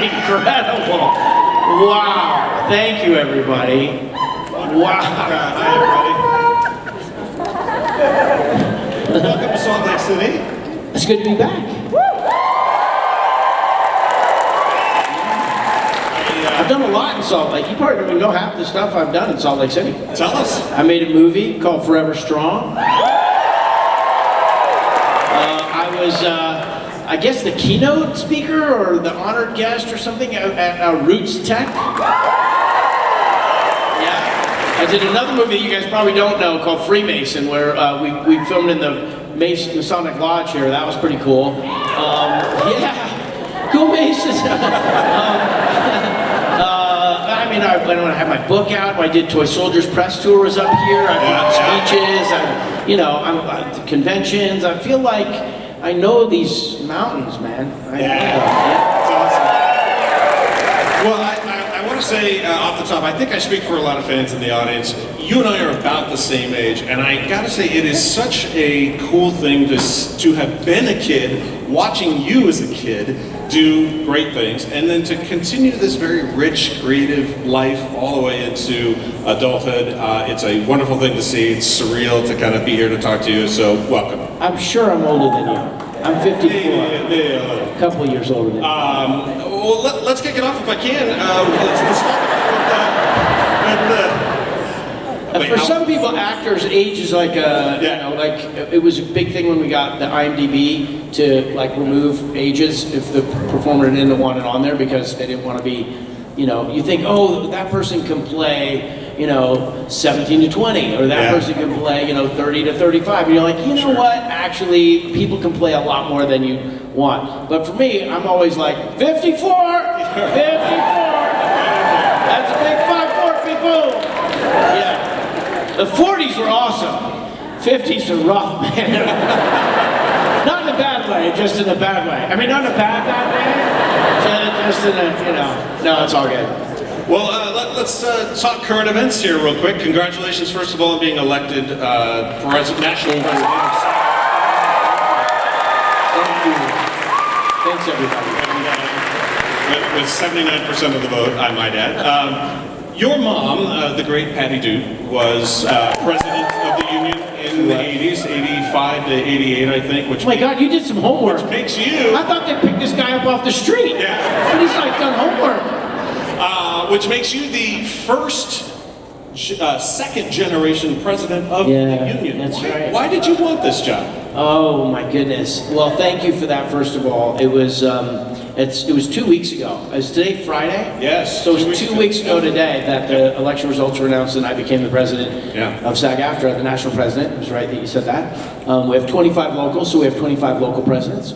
incredible. Wow. Thank you, everybody. Wow. Hi, everybody. Welcome to Salt Lake City. It's good to be back. I've done a lot in Salt Lake. You probably don't even know half the stuff I've done in Salt Lake City. Tell us. I made a movie called Forever Strong. I was, I guess, the keynote speaker or the honored guest or something at Roots Tech. Yeah. I did another movie that you guys probably don't know called Freemason, where we filmed in the Masonic Lodge here. That was pretty cool. Yeah. Cool Masons. I mean, when I had my book out, when I did Toy Soldiers press tour was up here. I did speeches, I'm conventions. I feel like I know these mountains, man. That's awesome. Well, I want to say off the top, I think I speak for a lot of fans in the audience. You and I are about the same age, and I gotta say, it is such a cool thing to have been a kid, watching you as a kid do great things, and then to continue this very rich, creative life all the way into adulthood. It's a wonderful thing to see. It's surreal to kind of be here to talk to you, so welcome. I'm sure I'm older than you. I'm 54. A couple of years older than you. Well, let's kick it off if I can. Let's talk about for some people, actors' age is like like it was a big thing when we got the IMDb to like remove ages if the performer didn't want it on there because they didn't want to be, you think, oh, that person can play, 17 to 20, or that person can play, 30 to 35. And you're like, you know what? Actually, people can play a lot more than you want. But for me, I'm always like, 54, 54. That's a big 5-4, people. Yeah. The 40s were awesome. 50s are rough, man. Not in a bad way, just in a bad way. I mean, not in a bad way. Just in a, no, it's all good. Well, let's talk current events here real quick. Congratulations, first of all, on being elected national president. Thank you. Thanks, everybody. And, with 79% of the vote, I might add. Your mom, the great Patty Duke, was president of the union in the 80s, 85 to 88, I think. Which oh my God, you did some homework. Which makes you... I thought they picked this guy up off the street. Yeah. But he's like done homework. Which makes you the first, second generation president of the union. That's right. Why did you want this job? Oh my goodness. Well, thank you for that, first of all. It was, it was 2 weeks ago. Is today Friday? Yes. So it was 2 weeks ago today that the election results were announced and I became the president of SAG-AFTRA, the national president. It was right that you said that. We have 25 locals, so we have 25 local presidents.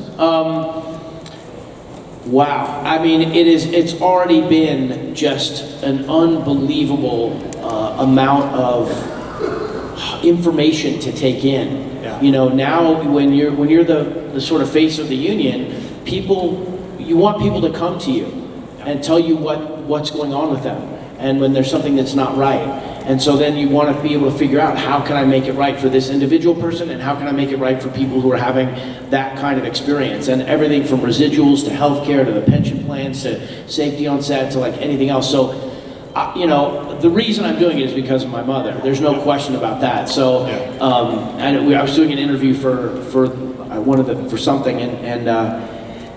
Wow. I mean, it's already been just an unbelievable amount of information to take in. Now when you're the sort of face of the union, you want people to come to you and tell you what's going on with them, and when there's something that's not right. And so then you want to be able to figure out, how can I make it right for this individual person, and how can I make it right for people who are having that kind of experience, and everything from residuals to healthcare to the pension plans to safety on set to like anything else. So the reason I'm doing it is because of my mother. There's no question about that. So I was doing an interview for something, and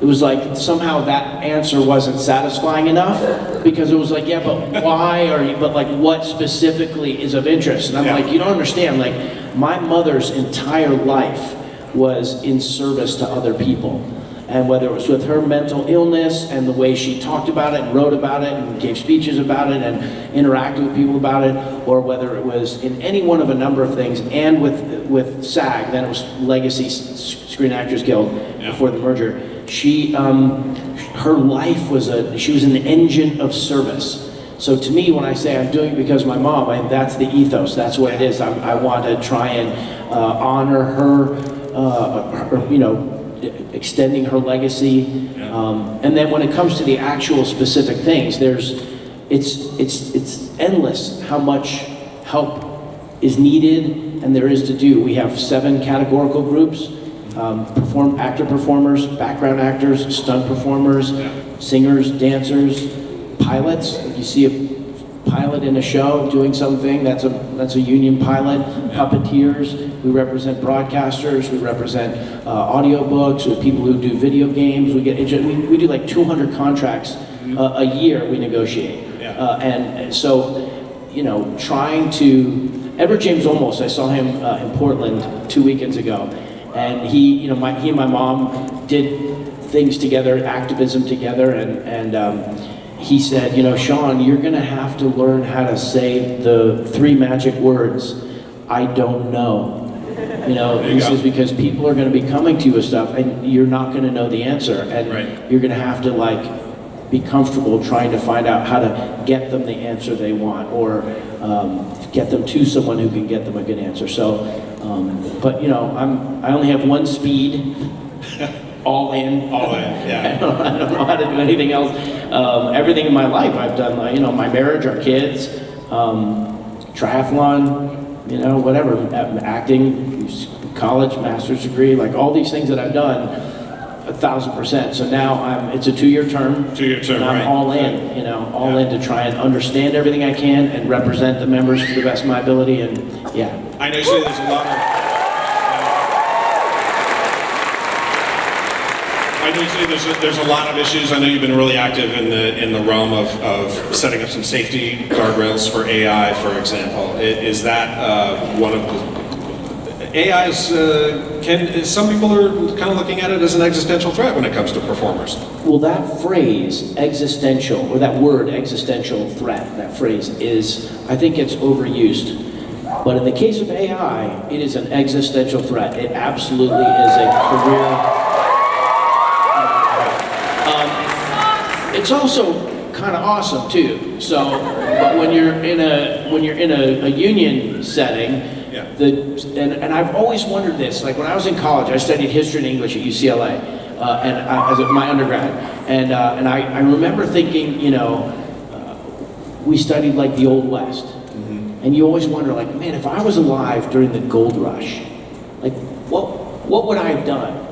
it was like somehow that answer wasn't satisfying enough, because it was like, yeah, but why are you, but like what specifically is of interest? And I'm like, you don't understand, like my mother's entire life was in service to other people. And whether it was with her mental illness and the way she talked about it and wrote about it and gave speeches about it and interacted with people about it, or whether it was in any one of a number of things, and with SAG, then it was Legacy Screen Actors Guild before the merger. Her life was she was an engine of service. So to me, when I say I'm doing it because of my mom, that's the ethos. That's what it is. I want to try and honor her, extending her legacy. And then when it comes to the actual specific things, it's endless how much help is needed and there is to do. We have 7 categorical groups. actor performers, background actors, stunt performers, singers, dancers, pilots. If you see a pilot in a show doing something, that's a union pilot. Puppeteers, we represent broadcasters, we represent audiobooks, with people who do video games. We do like 200 contracts a year we negotiate. And so, you know, trying to, Edward James Olmos, I saw him in Portland 2 weekends ago, and he and my mom did things together, activism together, and he said, you know, Sean, you're gonna have to learn how to say the 3 magic words, I don't know. You know, he says, because people are gonna be coming to you with stuff and you're not gonna know the answer, and you're gonna have to like be comfortable trying to find out how to get them the answer they want, or get them to someone who can get them a good answer. So, but you know, I only have one speed. All in. All in, yeah. I don't know how to do anything else. Everything in my life I've done, like, you know, my marriage, our kids, triathlon, you know, whatever, acting, college, master's degree, like all these things that I've done, 1,000%. So now it's a 2-year term. 2-year term, and I'm all in, you know, all in to try and understand everything I can and represent the members to the best of my ability, and yeah. I know you say there's a lot of... I know you say there's a lot of issues. I know you've been really active in the realm of setting up some safety guardrails for AI, for example. Is that one of the... AI is, some people are kind of looking at it as an existential threat when it comes to performers. Well, that phrase, existential, or that word, existential threat, that phrase is, I think it's overused. But in the case of AI, it is an existential threat. It absolutely is a career... It's also kind of awesome too. So, but when you're in a union setting, and I've always wondered this. Like when I was in college, I studied history and English at UCLA, as my undergrad, and I remember thinking, you know, we studied like the Old West, and you always wonder, like, man, if I was alive during the gold rush, like what would I have done?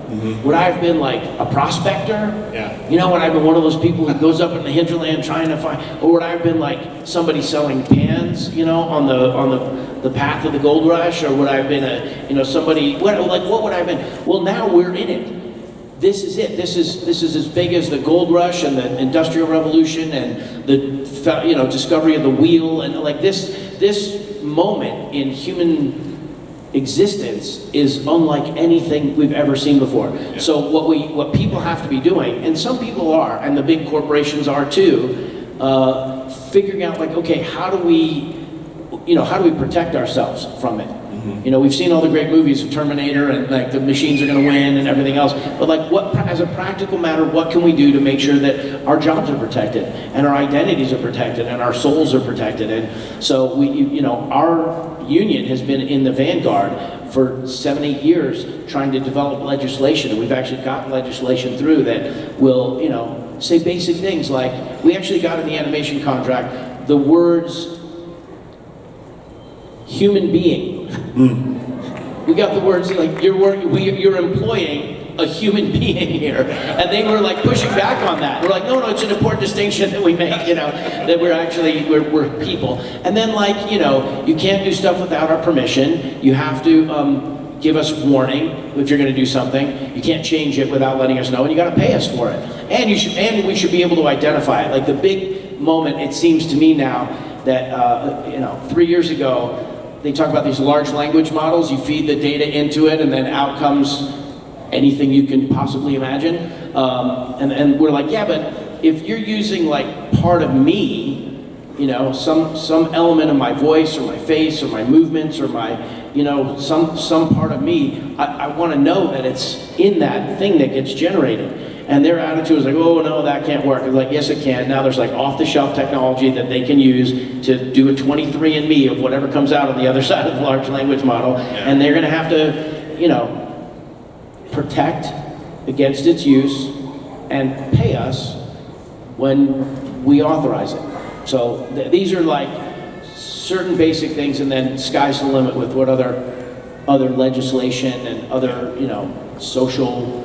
Would I have been like a prospector? Yeah. You know, would I have been one of those people who goes up in the hinterland trying to find, or would I have been like somebody selling pans, you know, on the path of the gold rush, or would I have been somebody? What would I have been? Well, now we're in it. This is it. This is as big as the gold rush and the Industrial Revolution and the discovery of the wheel, and like this moment in human existence is unlike anything we've ever seen before. Yeah. So what people have to be doing, and some people are, and the big corporations are too, figuring out like, okay, how do we protect ourselves from it? You know, we've seen all the great movies of Terminator and like the machines are going to win and everything else. But like, as a practical matter, what can we do to make sure that our jobs are protected and our identities are protected and our souls are protected? And so our union has been in the vanguard for 7-8 years trying to develop legislation, and we've actually gotten legislation through that will, say basic things like, we actually got in the animation contract the words human being. We got the words like, you're employing a human being here, and they were like pushing back on that. We're like, no, it's an important distinction that we make, that we're people. And then like, you can't do stuff without our permission. You have to give us warning if you're going to do something. You can't change it without letting us know, and you got to pay us for it. And we should be able to identify it. Like the big moment, it seems to me now that 3 years ago. They talk about these large language models. You feed the data into it, and then out comes anything you can possibly imagine. And we're like, yeah, but if you're using like part of me, some element of my voice or my face or my movements or my, some part of me, I want to know that it's in that thing that gets generated. And their attitude was like, oh no, that can't work. I was like, yes it can. Now there's like off-the-shelf technology that they can use to do a 23andMe of whatever comes out on the other side of the large language model. Yeah. And they're going to have to, protect against its use and pay us when we authorize it. So these are like certain basic things, and then sky's the limit with what other legislation and other, social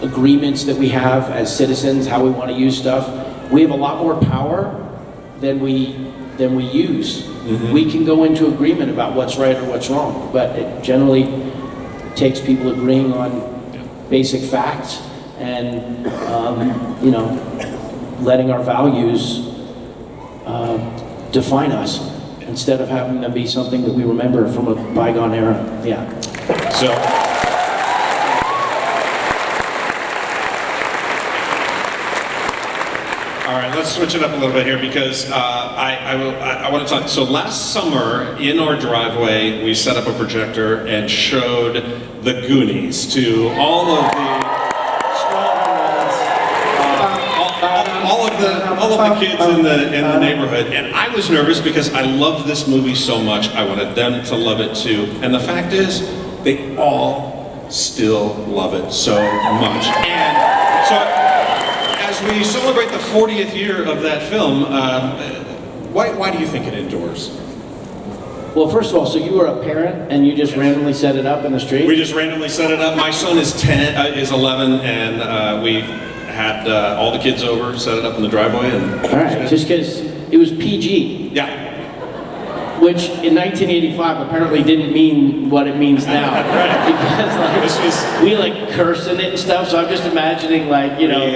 agreements that we have as citizens, how we want to use stuff. We have a lot more power than we use. Mm-hmm. We can go into agreement about what's right or what's wrong, but it generally takes people agreeing on basic facts and you know, letting our values define us instead of having them be something that we remember from a bygone era. Yeah. So. All right, let's switch it up a little bit here because I want to talk. So last summer in our driveway, we set up a projector and showed the Goonies to all of the all of the kids in the neighborhood, and I was nervous because I love this movie so much. I wanted them to love it too, and the fact is, they all still love it so much. And so, as we celebrate the 40th year of that film, why do you think it endures? Well, first of all, so you were a parent and you just randomly set it up in the street? We just randomly set it up. My son is 11, and we had all the kids over, set it up in the driveway, and all right, just because it was PG. Yeah. Which in 1985 apparently didn't mean what it means now. Right. Because like, we like curse in it and stuff, so I'm just imagining like, you know,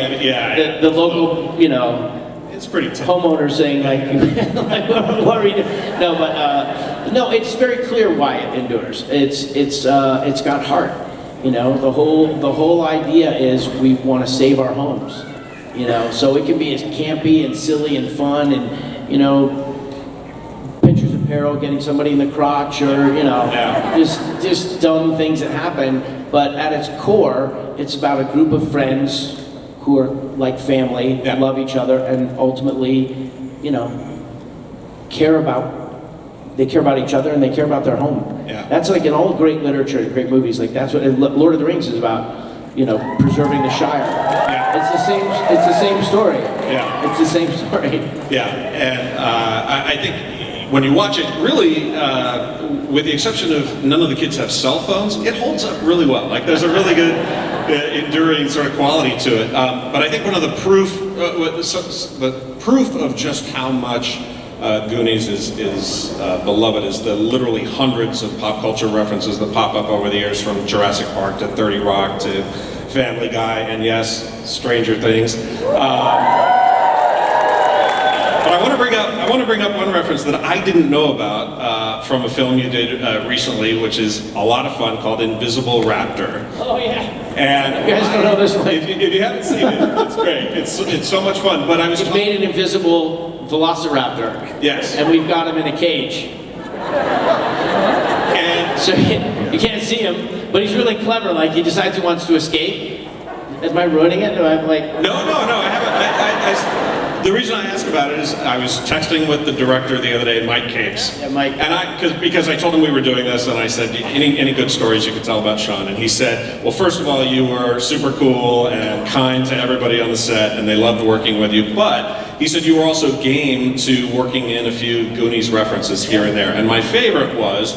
the local, you know, it's pretty tough. Homeowner saying like, like what are we doing? No, but no, it's very clear why it endures. It's got heart. You know, the whole idea is we want to save our homes. You know, so it can be as campy and silly and fun and, you know, pictures of peril, getting somebody in the crotch, or you know, just dumb things that happen. But at its core, it's about a group of friends who are like family, love each other, and ultimately, you know, care about each other and they care about their home. Yeah. That's like in all great literature, great movies. Like that's what Lord of the Rings is about. You know, preserving the Shire. Yeah. It's the same story. Yeah. It's the same story. Yeah, and I think when you watch it, really, with the exception of none of the kids have cell phones, it holds up really well. Like there's a really good, enduring sort of quality to it. But I think one of the proof of just how much Goonies is beloved is the literally hundreds of pop culture references that pop up over the years, from Jurassic Park to 30 Rock to Family Guy, and yes, Stranger Things. But I want to bring up one reference that I didn't know about from a film you did recently, which is a lot of fun, called Invisible Raptor. Oh yeah. And you guys don't know this one. If you haven't seen it, it's great. It's so much fun. But I was made an invisible velociraptor. Yes. And we've got him in a cage. And so you can't see him, but he's really clever. Like he decides he wants to escape. Am I ruining it? I'm like. No, I haven't. The reason I ask about it is I was texting with the director the other day, Mike Capes. Yeah, Mike. And because I told him we were doing this, and I said, any good stories you could tell about Sean? And he said, well, first of all, you were super cool and kind to everybody on the set, and they loved working with you. But he said you were also game to working in a few Goonies references here and there. And my favorite was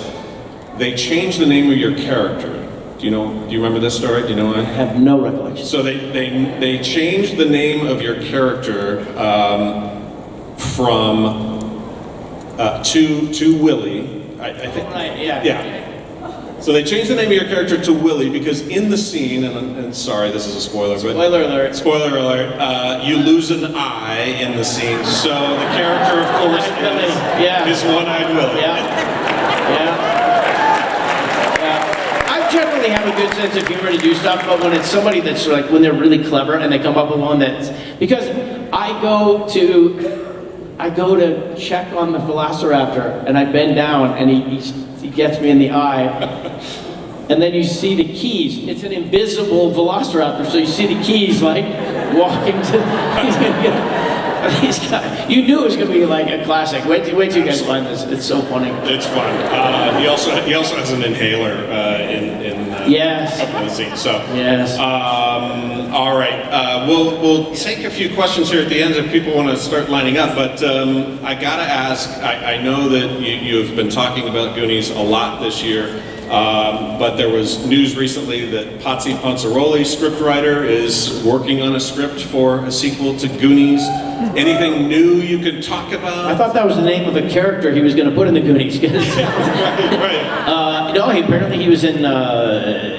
they changed the name of your character. Do you remember this story? Do you know why? I have no recollection. So they changed the name of your character from to Willie. I think. Right. Yeah. Yeah. So they changed the name of your character to Willie because in the scene, and sorry, this is a spoiler, but spoiler alert. Spoiler alert. You lose an eye in the scene, so the character, of course, is one-eyed Willie. Yeah. Generally have a good sense of humor to do stuff, but when it's somebody that's like, when they're really clever and they come up with one that's, because I go to check on the velociraptor and I bend down and he gets me in the eye, and then you see the keys. It's an invisible velociraptor, so you see the keys like walking to. You knew it was going to be like a classic. Wait till you guys find this. It's so funny. It's fun. He also has an inhaler in yes. the scene. So yes. All right. We'll take a few questions here at the end if people want to start lining up. But I gotta ask. I know that you have been talking about Goonies a lot this year. But there was news recently that Patsy Panzaroli, scriptwriter, is working on a script for a sequel to Goonies. Anything new you can talk about? I thought that was the name of a character he was going to put in the Goonies. Right. No, apparently he was in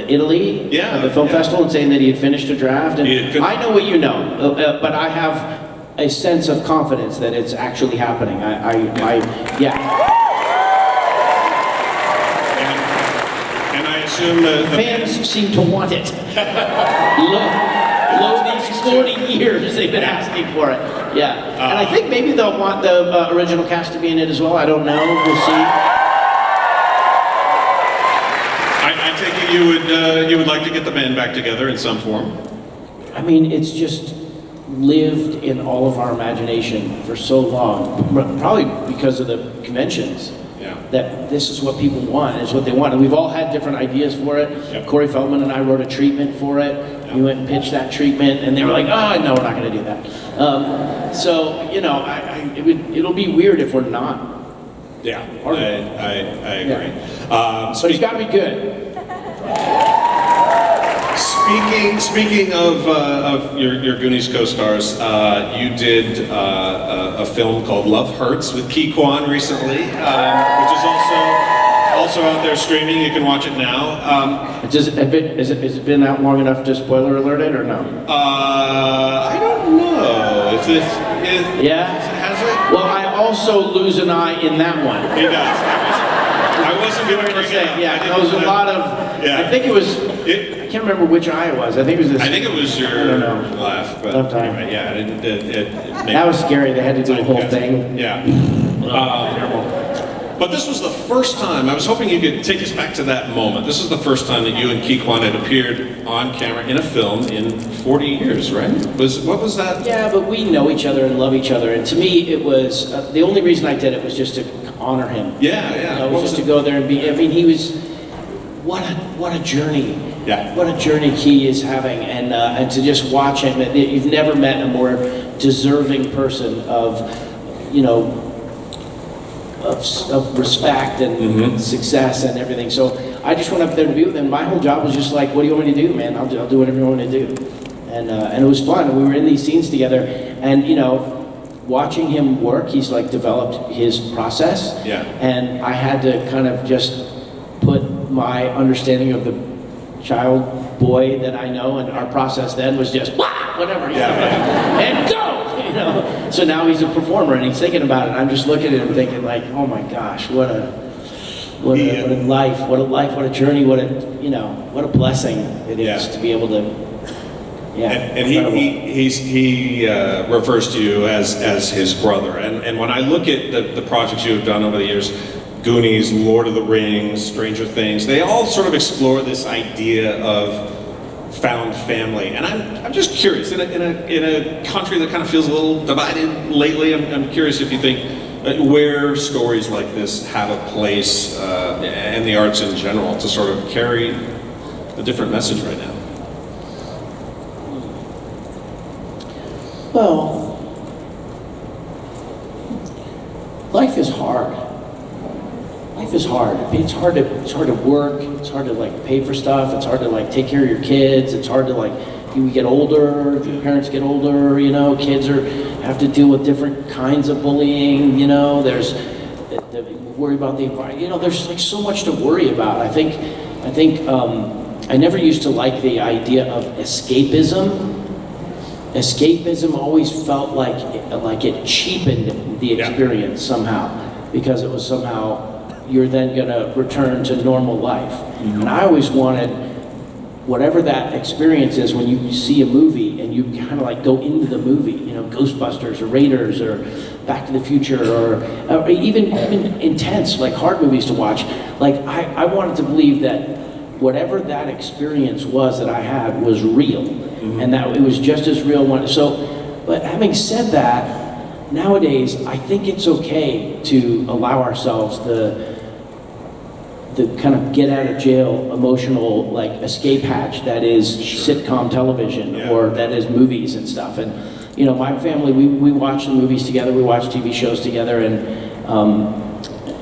Italy at the film festival and saying that he had finished a draft. And I know what you know, but I have a sense of confidence that it's actually happening. Yeah. And I assume the fans seem to want it. Lo these 40 years they've been asking for it. Yeah. And I think maybe they'll want the original cast to be in it as well. I don't know. We'll see. I take it you would like to get the band back together in some form. I mean, it's just lived in all of our imagination for so long, probably because of the conventions. Yeah. That this is what people want, is what they want. And we've all had different ideas for it. Yep. Corey Feldman and I wrote a treatment for it. Yep. We went and pitched that treatment, and they were like, oh, no, we're not going to do that. So, you know, it'll be weird if we're not. Yeah, I agree. Yeah. But it's got to be good. Speaking of your Goonies co-stars, you did a film called Love Hurts with Ki Kwan recently, which is also out there streaming. You can watch it now. Has it been out long enough to spoiler alert it or no? I don't know if this is. Yeah. Has it? Well, I also lose an eye in that one. He does. I wasn't going to bring it up. Yeah, there was a lot of. Yeah. I think it was. I can't remember which eye it was. I think it was this. I think it was your left. But left eye. anyway, yeah, that was scary. They had to do the whole thing. Yeah. But this was the first time, I was hoping you could take us back to that moment. This was the first time that you and Ki Kwan had appeared on camera in a film in 40 years, right? What was that? Yeah, but we know each other and love each other. And to me, it was, the only reason I did it was just to honor him. Yeah, yeah. You know, just to go there and be, I mean, he was, what a journey. Yeah. What a journey Ki is having. And to just watch him, you've never met a more deserving person of, you know, of respect and success and everything. So I just went up there to be with him. My whole job was just like, what do you want me to do, man? I'll do whatever you want me to do. And it was fun. We were in these scenes together, and you know, watching him work, he's like developed his process. Yeah. And I had to kind of just put my understanding of the child boy that I know, and our process then was just whatever, and go. You know, so now he's a performer and he's thinking about it. I'm just looking at him thinking like, oh my gosh, what a life, what a journey, what a blessing it is to be able to. Yeah. And he refers to you as his brother. And when I look at the projects you have done over the years, Goonies, Lord of the Rings, Stranger Things, they all sort of explore this idea of found family, and I'm just curious, in a country that kind of feels a little divided lately, I'm curious if you think where stories like this have a place, and the arts in general, to sort of carry a different message right now. Well, life is hard. Life is hard. I mean, it's hard to work. It's hard to like pay for stuff. It's hard to like take care of your kids. It's hard to like, you get older, your parents get older, you know, kids have to deal with different kinds of bullying, you know, there's worry about the environment, you know, there's like so much to worry about. I think I never used to like the idea of escapism. Escapism always felt like it cheapened the experience somehow, because it was somehow you're then going to return to normal life. And I always wanted whatever that experience is when you see a movie and you kind of like go into the movie, you know, Ghostbusters or Raiders or Back to the Future or even intense, like hard movies to watch. Like I wanted to believe that whatever that experience was that I had was real, and that it was just as real. But having said that, nowadays I think it's okay to allow ourselves the kind of get out of jail emotional like escape hatch that is sitcom television or that is movies and stuff. And you know, my family, we watch the movies together, we watch TV shows together, and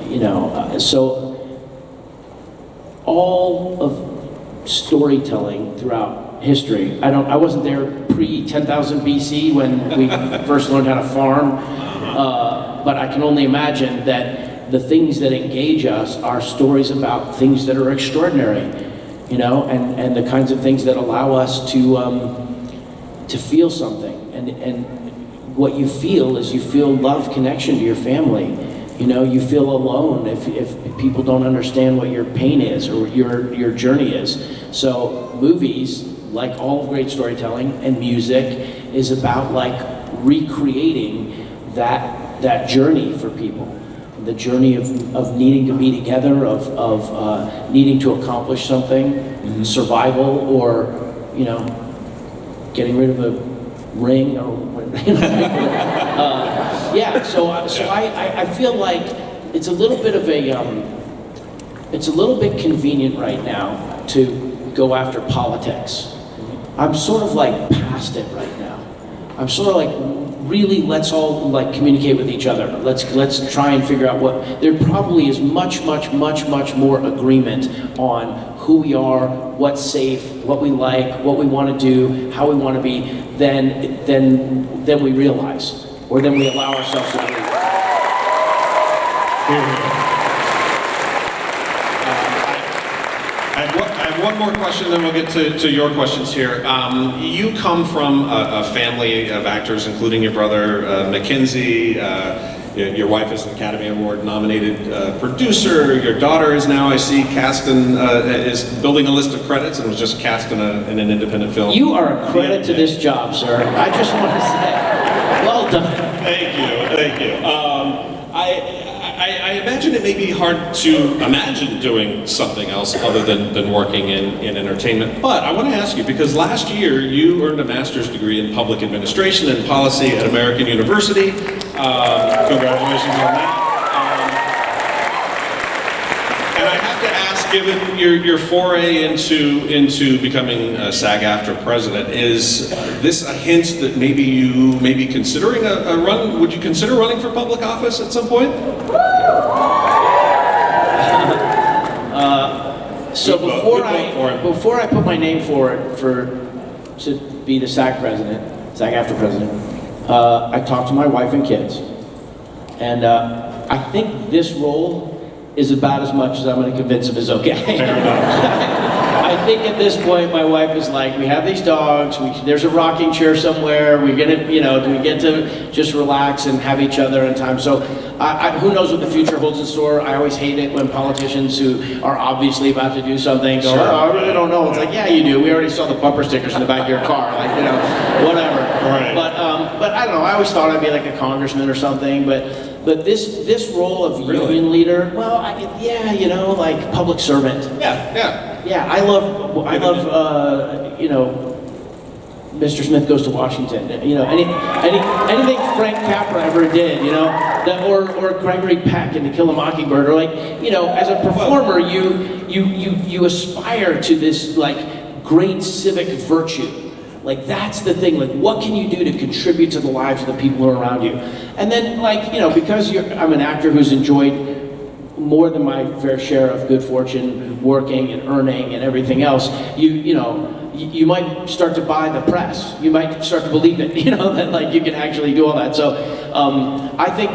you know, so all of storytelling throughout history. I wasn't there pre 10,000 BC when we first learned how to farm, but I can only imagine that the things that engage us are stories about things that are extraordinary, you know, and the kinds of things that allow us to feel something. And what you feel is you feel love, connection to your family. You know, you feel alone if people don't understand what your pain is or what your journey is. So movies, like all great storytelling, and music is about like recreating that journey for people. The journey of needing to be together, of needing to accomplish something, survival, or, you know, getting rid of a ring, or yeah. So I feel like it's a little bit of it's a little bit convenient right now to go after politics. I'm sort of like past it right now. I'm sort of like, really, let's all like communicate with each other. Let's try and figure out what, there probably is much more agreement on who we are, what's safe, what we like, what we want to do, how we want to be, than we realize, or than we allow ourselves to believe. I have one more question, then we'll get to your questions here. You come from a family of actors, including your brother, Mackenzie. Your wife is an Academy Award nominated producer. Your daughter is now, I see, cast in, is building a list of credits and was just cast in an independent film. You are a credit to this job, sir. I just want to say, well done. Thank you. I imagine it may be hard to imagine doing something else other than working in entertainment. But I want to ask you, because last year you earned a master's degree in public administration and policy at American University. Congratulations on that. And I have to ask, given your foray into becoming a SAG-AFTRA president, is this a hint that maybe you may be considering a run? Would you consider running for public office at some point? So before I put my name forward to be the SAG-AFTRA president, I talked to my wife and kids, and I think this role is about as much as I'm going to convince them is okay. Fair enough. I think at this point, my wife is like, we have these dogs, there's a rocking chair somewhere, we're gonna, you know, do we get to just relax and have each other in time? So who knows what the future holds in store. I always hate it when politicians who are obviously about to do something go, oh, I really don't know. It's like, yeah, you do. We already saw the bumper stickers in the back of your car, like, you know, whatever. Right. But I don't know, I always thought I'd be like a congressman or something, but this role of Really? union leader, well, yeah, you know, like public servant. Yeah, I love, you know, Mr. Smith Goes to Washington. You know, anything Frank Capra ever did, you know, or Gregory Peck in To Kill a Mockingbird, or like, you know, as a performer, you aspire to this like great civic virtue. Like that's the thing. Like, what can you do to contribute to the lives of the people who are around you? And then, like, you know, because I'm an actor who's enjoyed more than my fair share of good fortune working and earning and everything else, you know, you might start to buy the press. You might start to believe it, you know, that like you can actually do all that. So I think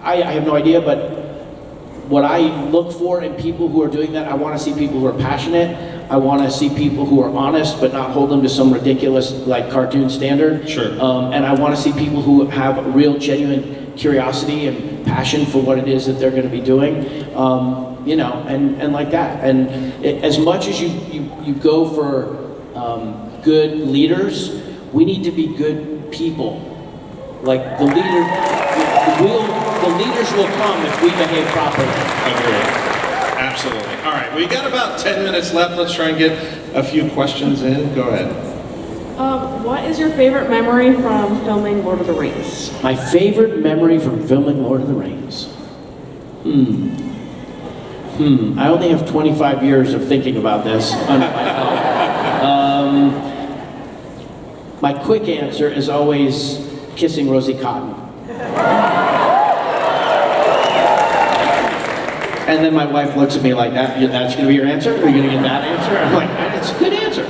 I have no idea, but what I look for in people who are doing that, I want to see people who are passionate. I want to see people who are honest, but not hold them to some ridiculous like cartoon standard. Sure. And I want to see people who have real, genuine curiosity and passion for what it is that they're going to be doing. You know, and like that. And as much as you go for good leaders, we need to be good people. Like the leaders will come if we behave properly. Agreed. Absolutely. All right, we got about 10 minutes left. Let's try and get a few questions in. Go ahead. What is your favorite memory from filming Lord of the Rings? My favorite memory from filming Lord of the Rings. I only have 25 years of thinking about this under my belt. My quick answer is always kissing Rosie Cotton. And then my wife looks at me like, that's gonna be your answer? Are you gonna get that answer? I'm like, it's a good answer.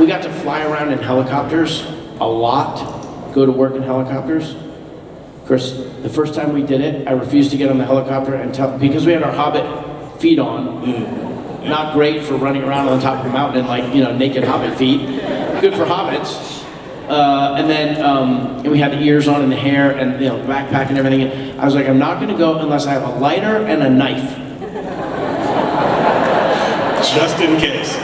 We got to fly around in helicopters a lot, go to work in helicopters. Of course, the first time we did it, I refused to get on the helicopter because we had our Hobbit feet on. Not great for running around on the top of a mountain in like, naked Hobbit feet. Good for hobbits. And we had the ears on and the hair and the backpack and everything. And I was like, I'm not gonna go unless I have a lighter and a knife. Just in case.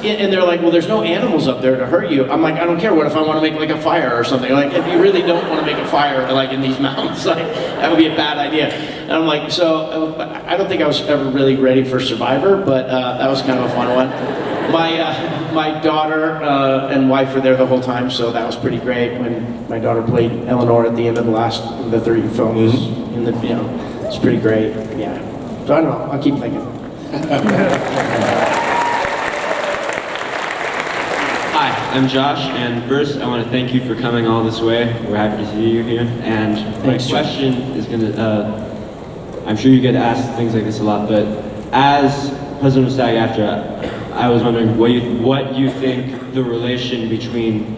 And they're like, well, there's no animals up there to hurt you. I'm like, I don't care. What if I want to make like a fire or something? Like, if you really don't want to make a fire like in these mountains, like that would be a bad idea. And I'm like, so I don't think I was ever really ready for Survivor, but that was kind of a fun one. My daughter and wife were there the whole time, so that was pretty great. When my daughter played Eleanor at the end of the 3 films, it's pretty great. Yeah. So I don't know. I'll keep thinking. Hi, I'm Josh, and first I want to thank you for coming all this way. We're happy to see you here. And Thanks, my question is I'm sure you get asked things like this a lot, but as President of SAG-AFTRA, I was wondering what you think the relation between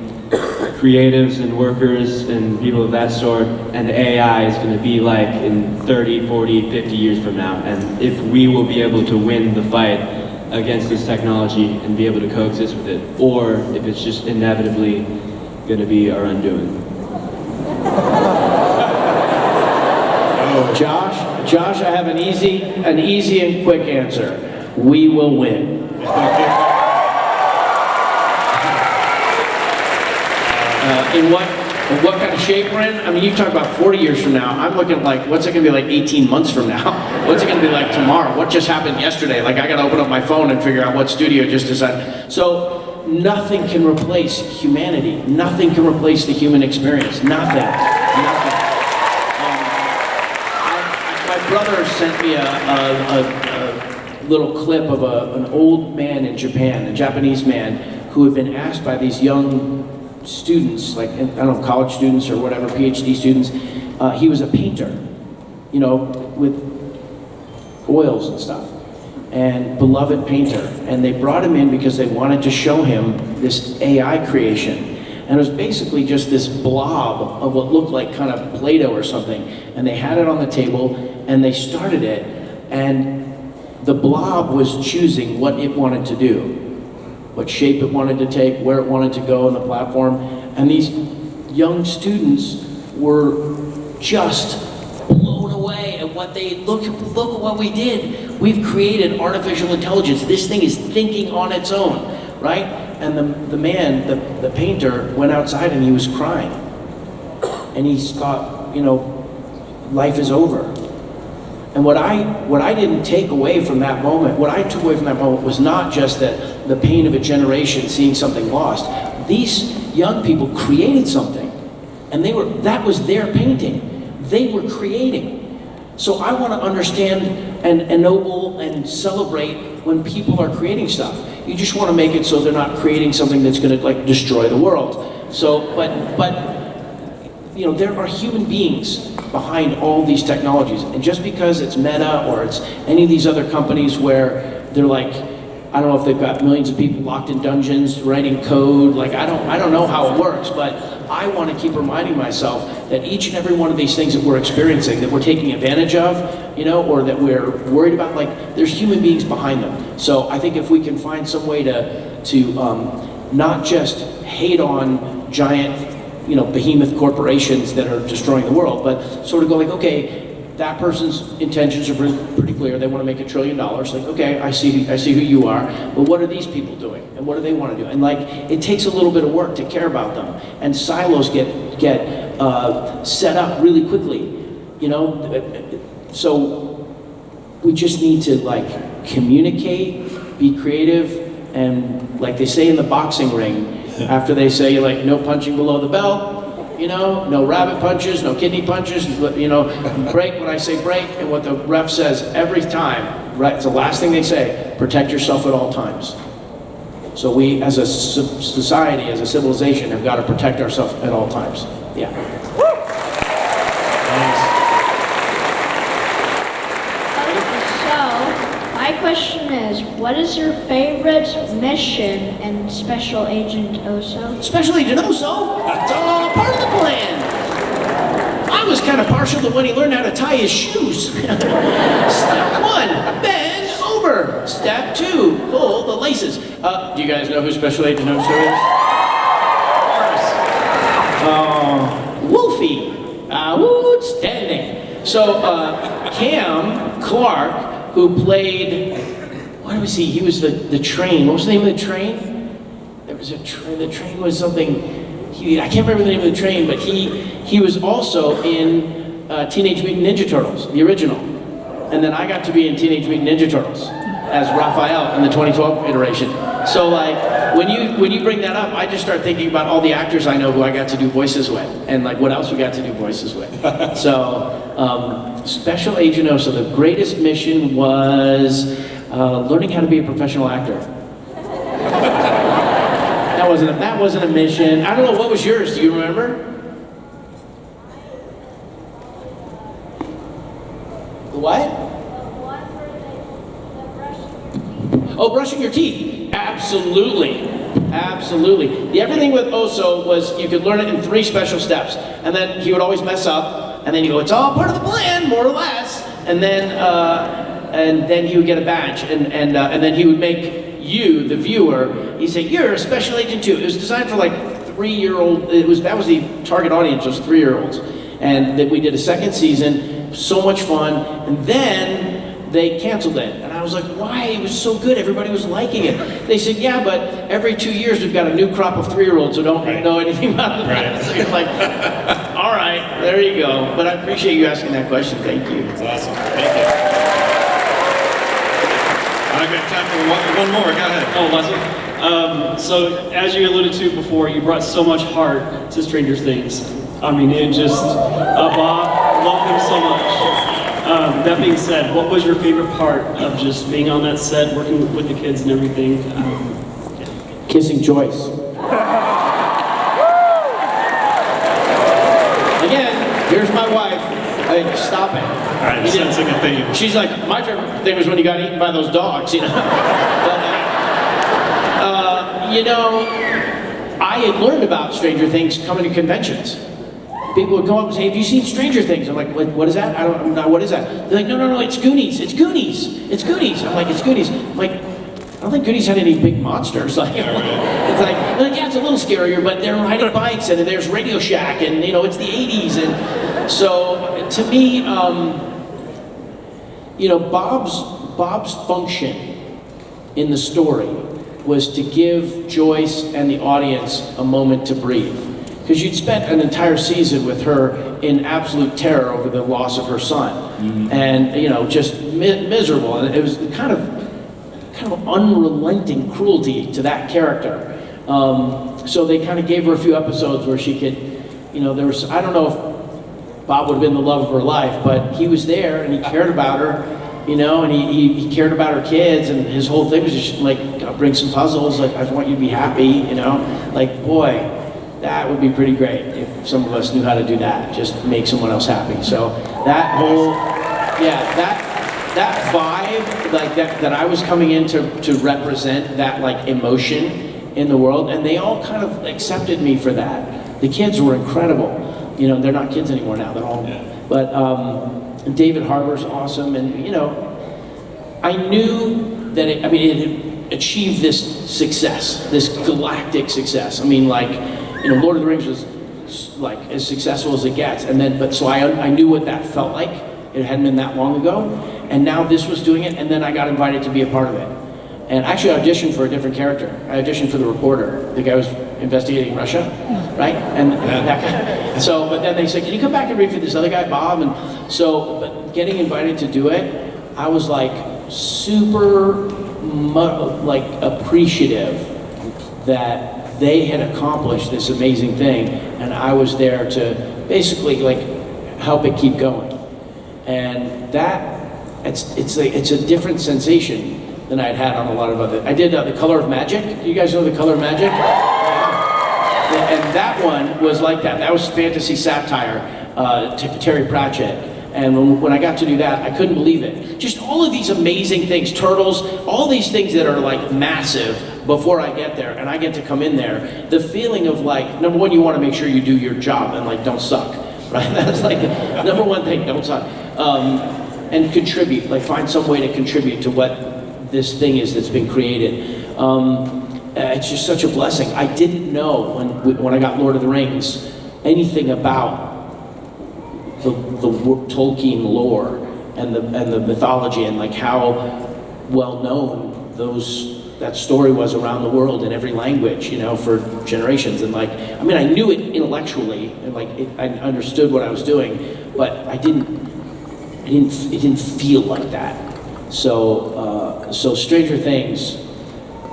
creatives and workers and people of that sort and AI is going to be like in 30, 40, 50 years from now, and if we will be able to win the fight against this technology and be able to coexist with it, or if it's just inevitably going to be our undoing. Josh, I have an easy and quick answer. We will win. In what kind of shape we're in? I mean, you talk about 40 years from now. I'm looking like, what's it gonna be like 18 months from now? What's it gonna be like tomorrow? What just happened yesterday? Like, I gotta open up my phone and figure out what studio just decided. So, nothing can replace humanity. Nothing can replace the human experience. Nothing. My brother sent me a little clip of an old man in Japan, a Japanese man, who had been asked by these young students, like, I don't know, college students or whatever, PhD students. He was a painter, with oils and stuff, and beloved painter. And they brought him in because they wanted to show him this AI creation. And it was basically just this blob of what looked like kind of Play-Doh or something. And they had it on the table, and they started it, and the blob was choosing what it wanted to do, what shape it wanted to take, where it wanted to go on the platform. And these young students were just blown away at what look at what we did. We've created artificial intelligence. This thing is thinking on its own, right? And the man, the painter, went outside and he was crying. And he thought, life is over. And what I didn't take away from that moment, what I took away from that moment was not just that the pain of a generation seeing something lost. These young people created something, and that was their painting. They were creating. So I want to understand and ennoble and celebrate when people are creating stuff. You just want to make it so they're not creating something that's going to like destroy the world. So, but there are human beings behind all these technologies, and just because it's Meta or it's any of these other companies where they're like, I don't know if they've got millions of people locked in dungeons writing code, like I don't know how it works, but I want to keep reminding myself that each and every one of these things that we're experiencing, that we're taking advantage of, or that we're worried about, like there's human beings behind them. So I think if we can find some way to not just hate on giant behemoth corporations that are destroying the world, but sort of go like, okay, that person's intentions are pretty clear. They want to make $1 trillion. Like, okay, I see who you are, but what are these people doing? And what do they want to do? And like, it takes a little bit of work to care about them. And silos get set up really quickly, So we just need to like communicate, be creative, and like they say in the boxing ring, after they say like no punching below the belt, no rabbit punches, no kidney punches, break when I say break, and what the ref says every time, right? It's the last thing they say, protect yourself at all times. So we as a society, as a civilization, have got to protect ourselves at all times. Yeah. is, what is your favorite mission in Special Agent Oso? Special Agent Oso, it's all part of the plan. I was kind of partial to when he learned how to tie his shoes. Step 1, bend over. Step 2, pull the laces. Do you guys know who Special Agent Oso is? Wolfie. Outstanding. So, Cam Clark, who played, what was he? He was the train. What was the name of the train? There was a train. The train was something. I can't remember the name of the train, but he was also in Teenage Mutant Ninja Turtles, the original. And then I got to be in Teenage Mutant Ninja Turtles as Raphael in the 2012 iteration. So like when you bring that up, I just start thinking about all the actors I know who I got to do voices with, and like what else we got to do voices with. So Special Agent Oso, the greatest mission was learning how to be a professional actor. That wasn't a mission. I don't know, what was yours? Do you remember? The what? Oh, brushing your teeth. Absolutely. Absolutely. The everything with Oso was you could learn it in 3 special steps. And then he would always mess up. And then you go, it's all part of the plan, more or less. And then he would get a badge. And then he would make you, the viewer, he said, you're a special agent too. It was designed for like 3-year-old, that was the target audience, was 3-year-olds. And that we did a 2nd season, so much fun. And then they canceled it. And I was like, why? It was so good, everybody was liking it. They said, yeah, but every 2 years we've got a new crop of 3-year-olds who don't know anything about the past. So you're like, all right, there you go. But I appreciate you asking that question, thank you. That's awesome, thank you. I've got time for one more, go ahead. Oh, last one. So, as you alluded to before, you brought so much heart to Stranger Things. I mean, it just, Bob, loved him so much. That being said, what was your favorite part of just being on that set, working with the kids and everything? Kissing Joyce. Again, here's my wife. Hey, stop it. All right, sensing a theme. She's like, my favorite thing was when you got eaten by those dogs, you know? But, I had learned about Stranger Things coming to conventions. People would come up and say, have you seen Stranger Things? I'm like, what is that? I'm not, what is that? They're like, no, it's Goonies. It's Goonies. It's Goonies. I'm like, it's Goonies. I'm like, I don't think Goonies had any big monsters. Like, it's like, yeah, it's a little scarier, but they're riding bikes and there's Radio Shack and, it's the 80s. And so, to me, Bob's function in the story was to give Joyce and the audience a moment to breathe. Because you'd spent an entire season with her in absolute terror over the loss of her son. Mm-hmm. And, just miserable. And it was kind of unrelenting cruelty to that character. So they kind of gave her a few episodes where she could, there was, I don't know if Bob would have been the love of her life, but he was there and he cared about her, and he cared about her kids, and his whole thing was just like, I'll bring some puzzles, like, I want you to be happy, like, boy, that would be pretty great if some of us knew how to do that, just make someone else happy. So that whole, that vibe, like that I was coming in to represent that like emotion in the world, and they all kind of accepted me for that. The kids were incredible. They're not kids anymore now, they're all, but David Harbour's awesome, and I knew that it had achieved this success, this galactic success. I mean, like, Lord of the Rings was like as successful as it gets, so I knew what that felt like. It hadn't been that long ago, and now this was doing it, and then I got invited to be a part of it. And actually I auditioned for a different character. I auditioned for the reporter, the guy who was investigating Russia, right? And that guy. So, but then they said, can you come back and read for this other guy, Bob? And so, but getting invited to do it, I was like super appreciative that they had accomplished this amazing thing, and I was there to basically like help it keep going. And that, it's a different sensation than I'd had on a lot of other. I did The Color of Magic. Do you guys know The Color of Magic? And that one was like that. That was fantasy satire, Terry Pratchett. And when I got to do that, I couldn't believe it. Just all of these amazing things, turtles, all these things that are like massive before I get there, and I get to come in there. The feeling of like, number one, you want to make sure you do your job and like don't suck, right? That's like number one thing, don't suck. And contribute, like find some way to contribute to what this thing is that's been created. It's just such a blessing. I didn't know when I got Lord of the Rings anything about the Tolkien lore and the mythology and like how well known that story was around the world in every language, you know, for generations. And like, I mean, I knew it intellectually and like I understood what I was doing, but it didn't feel like that. So Stranger Things,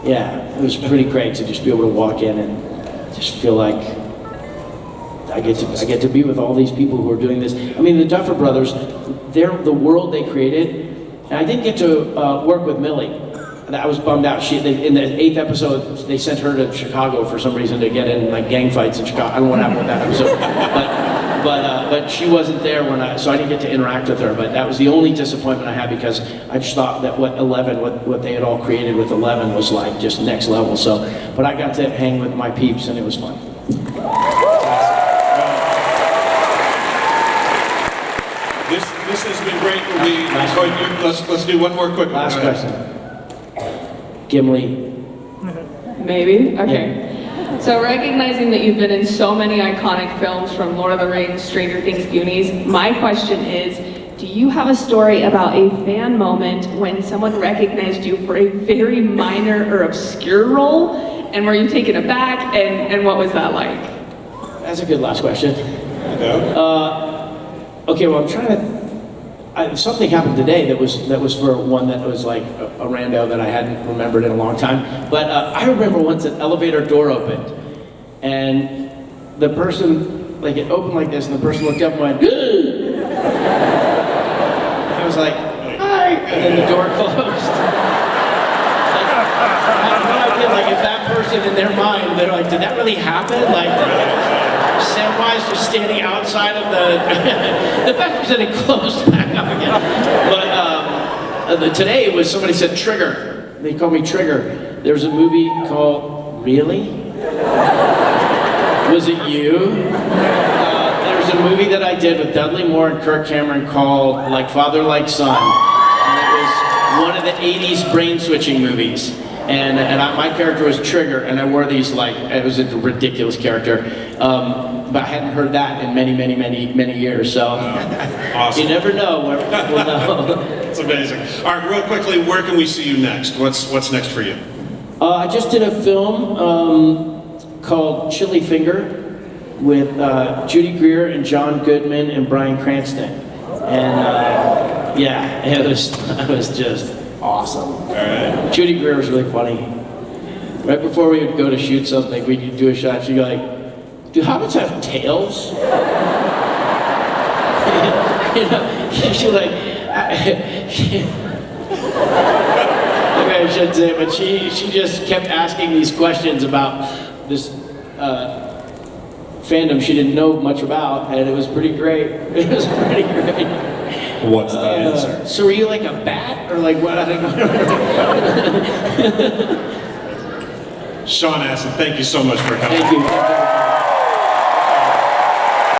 yeah, it was pretty great to just be able to walk in and just feel like I get to be with all these people who are doing this. I mean, the Duffer Brothers, the world they created, and I didn't get to work with Millie. I was bummed out. In the 8th episode, they sent her to Chicago for some reason to get in like gang fights in Chicago. I don't know what happened with that episode, but she wasn't there so I didn't get to interact with her. But that was the only disappointment I had because I just thought that what they had all created with 11 was like just next level. So, but I got to hang with my peeps and it was fun. This has been great. Let's do one more quick one. Last question. Gimli. Maybe? Okay. So recognizing that you've been in so many iconic films from Lord of the Rings, Stranger Things, Goonies, my question is, do you have a story about a fan moment when someone recognized you for a very minor or obscure role? And were you taken aback? And what was that like? That's a good last question. Okay, well, I'm trying to. Something happened today that was for one that was like a rando that I hadn't remembered in a long time. But I remember once an elevator door opened, and the person, like it opened like this, and the person looked up and went, "Ugh!" I was like, "Hi," and then the door closed. Like, I have no idea, like if that person in their mind, they're like, "Did that really happen?" Like. Samwise just standing outside of the best was that it closed back up again. But today it was somebody said Trigger. They called me Trigger. There's a movie called Really? Was it you? There's a movie that I did with Dudley Moore and Kirk Cameron called Like Father Like Son, and it was one of the '80s brain switching movies. And my character was Trigger, and I wore these like, it was a ridiculous character, but I hadn't heard that in many years, so awesome. You never know where we'll know. It's amazing. All right, real quickly, where can we see you next? What's next for you? I just did a film called Chili Finger with Judy Greer and John Goodman and Bryan Cranston, and yeah, it was just awesome. All right. Judy Greer was really funny. Right before we would go to shoot something, we'd do a shot, she'd go like, "Do hobbits have tails?" You know, she like, maybe I shouldn't say it, but she just kept asking these questions about this fandom she didn't know much about, and it was pretty great. It was pretty great. What's the answer? So were you like a bat or like what? I don't know. Sean Astin, thank you so much for coming. Thank you.